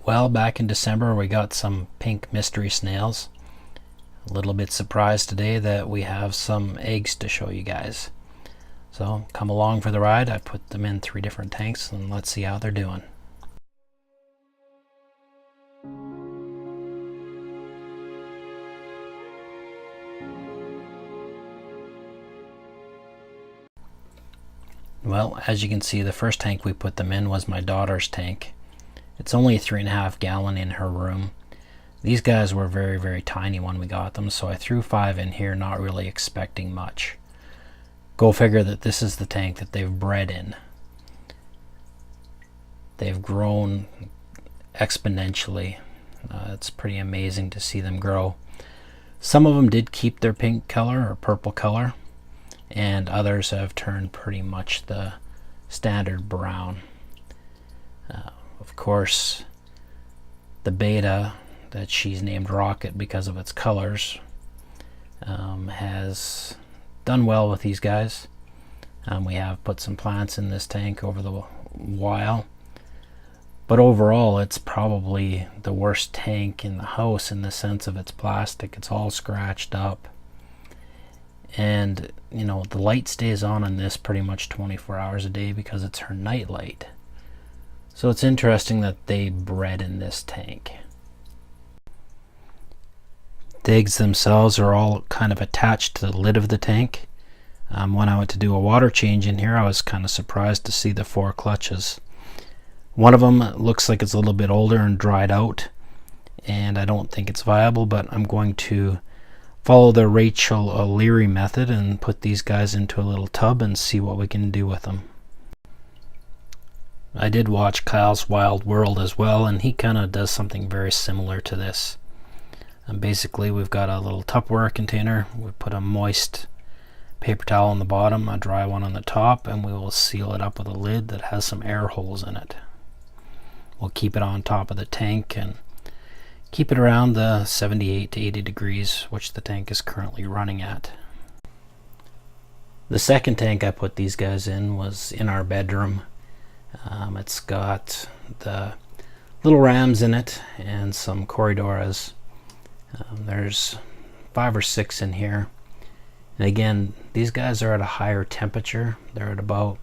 Well, back in December we got some pink mystery snails. A little bit surprised today that we have some eggs to show you guys. So come along for the ride. I put them in 3 different tanks and let's see how they're doing. Well, as you can see, the first tank we put them in was my daughter's tank. It's only a 3.5 gallon in her room. These guys were very tiny when we got them, so I threw 5 in here, not really expecting much. Go figure that this is the tank that they've bred in. They've grown exponentially. It's pretty amazing to see them grow. Some of them did keep their pink color or purple color, and others have turned pretty much the standard brown. Of course, the beta that she's named Rocket because of its colors has done well with these guys. We have put some plants in this tank over the while, but overall it's probably the worst tank in the house in the sense of its plastic. It's all scratched up, and you know, the light stays on in this pretty much 24 hours a day because it's her night light. So it's interesting that they bred in this tank. The eggs themselves are all kind of attached to the lid of the tank. When I went to do a water change in here, I was kind of surprised to see the 4 clutches. One of them looks like it's a little bit older and dried out, and I don't think it's viable, but I'm going to follow the Rachel O'Leary method and put these guys into a little tub and see what we can do with them. I did watch Kyle's Wild World as well, and he kind of does something very similar to this. And basically we've got a little Tupperware container. We put a moist paper towel on the bottom, a dry one on the top, and we will seal it up with a lid that has some air holes in it. We'll keep it on top of the tank and keep it around the 78 to 80 degrees, which the tank is currently running at. The second tank I put these guys in was in our bedroom. It's got the little rams in it and some Corridoras. There's 5 or 6 in here. And again, these guys are at a higher temperature. They're at about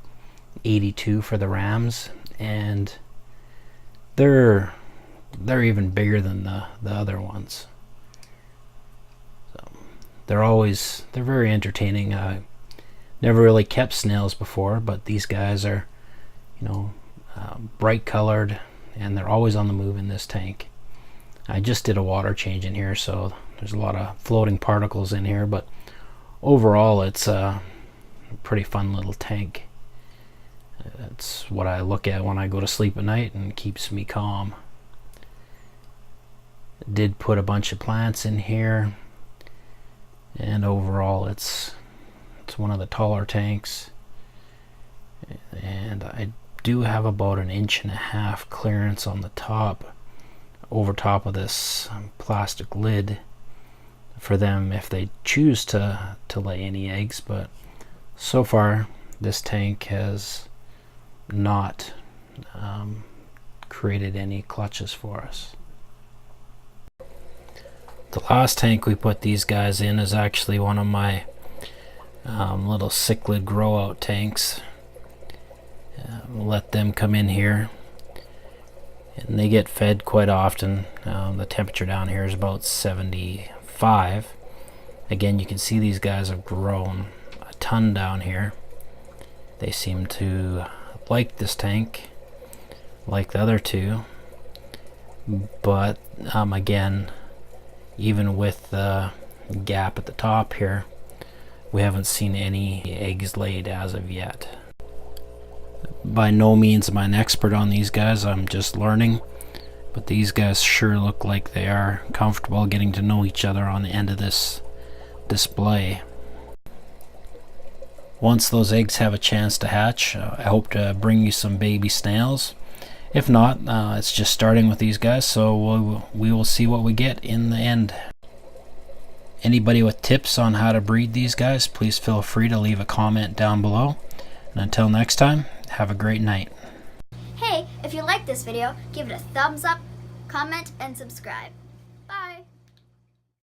82 for the rams, and they're even bigger than the other ones. So they're very entertaining. I never really kept snails before, but these guys are, you know, bright colored, and they're always on the move in this tank. I just did a water change in here, so there's a lot of floating particles in here, but overall it's a pretty fun little tank. It's what I look at when I go to sleep at night and keeps me calm. Did put a bunch of plants in here, and overall it's one of the taller tanks, and I do have about 1.5 inches clearance on the top, over top of this plastic lid, for them if they choose to lay any eggs. But so far this tank has not created any clutches for us. The last tank we put these guys in is actually one of my little cichlid grow out tanks. We'll let them come in here, and they get fed quite often. The temperature down here is about 75. Again, you can see these guys have grown a ton down here. They seem to like this tank, like the other 2, but again, even with the gap at the top here, we haven't seen any eggs laid as of yet. By no means am I an expert on these guys, I'm just learning, but these guys sure look like they are comfortable getting to know each other on the end of this display. Once those eggs have a chance to hatch, I hope to bring you some baby snails. If not, it's just starting with these guys, so we will see what we get in the end. Anybody with tips on how to breed these guys, please feel free to leave a comment down below. And until next time, have a great night. Hey, if you like this video, give it a thumbs up comment, and subscribe. Bye!